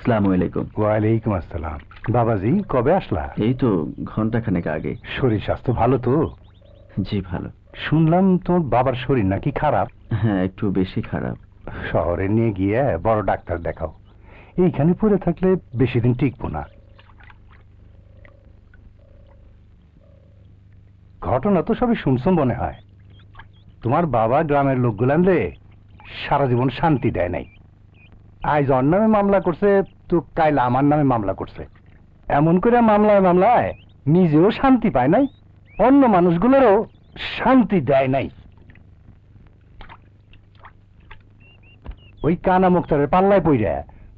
আসসালামু আলাইকুম। ওয়ালাইকুম আসসালাম। বাবাজি কবে আসলা? এই তো ঘন্টাখানেক আগে। শরীর স্বাস্থ্য ভালো তো? জি ভালো। শুনলাম তোমার বাবার শরীর নাকি খারাপ। হ্যাঁ একটু বেশি খারাপ। শহরে নিয়ে গিয়ে বড় ডাক্তার দেখাও, এইখানে পড়ে থাকলে বেশি দিন টিকবো না। ঘটনা তো সবই শুনছম মনে হয়। তোমার বাবা গ্রামের লোকগুলানরে সারা জীবন শান্তি দেয় নাই। আজ ওর নামে মামলা করছে, তো কাইল আমার নামে মামলা করছে। এমন করে মামলায় মামলায় নিজেও শান্তি পায় নাই, অন্য মানুষগুলোরও শান্তি দেয় নাই। ওই কানা মুক্তারের পাল্লায় পইরা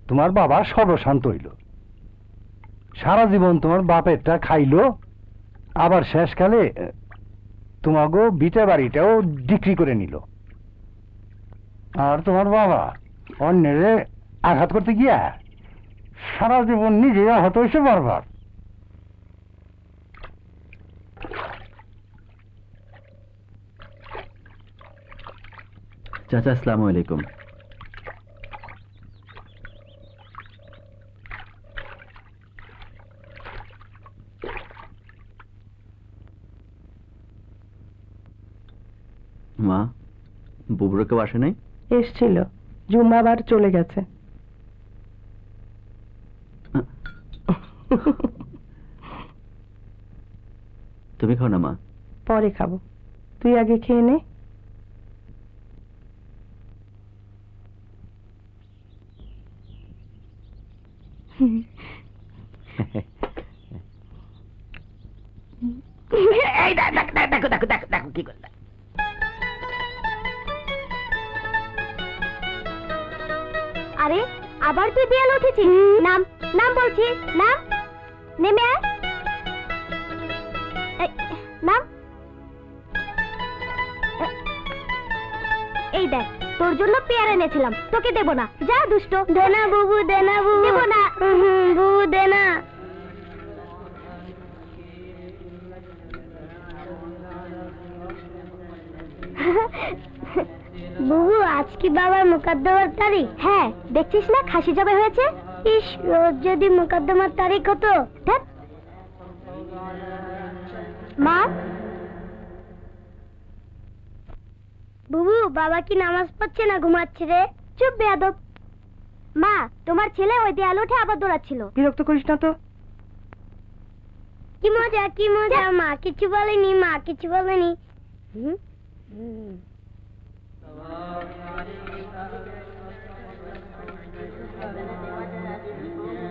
তোমার বাবা সর্বশান্ত হইল। সারা জীবন তোমার বাপেরটা খাইলো, আবার শেষকালে তোমাকে বিটা বাড়িটাও বিক্রি করে নিল। আর তোমার বাবা অন্যের আঘাত করতে গিয়া সারা জীবন নিজে আহত হয়েছে বারবার। চাচা আসসালামু আলাইকুম। মা, বুবুরা কেউ আসে নাই? এসছিল, জুম্মা আবার চলে গেছে। তুমি খাও না মা। পরে খাবো, তুই আগে খেয়ে নে। দেখো দেখো দেখো দেখো কি করলে। আরে আবার তুই দেয়াল উঠেছিস? নাম নাম বলছি, নাম, নেমে আয়। নাম। এই দেখ, তোর জন্য পেয়ারা এনেছিলাম, তোকে দেবো না। যা দুষ্ট। দেনা বুবু, দেনা বুবু। দেবো না বুবু, দেনা। বুবু, আজ কি বাবার মোকদ্দমার তারিখ? হ্যাঁ, দেখছিস না খাসি জবাই হয়েছে। ইস, রোজ যদি মোকদ্দমার তারিখ হতো। মা, বুবু বাবা কি নামাজ পড়ছে না ঘুমাচ্ছে রে? চুপ বেয়াদব। মা, তোমার ছেলে ওই দেয়াল উঠে আবার দৌড়াচ্ছিল। বিরক্ত করিস না তো। কি মজা, কি মজা। মা কিছু বলেনি, মা কিছু বলেনি।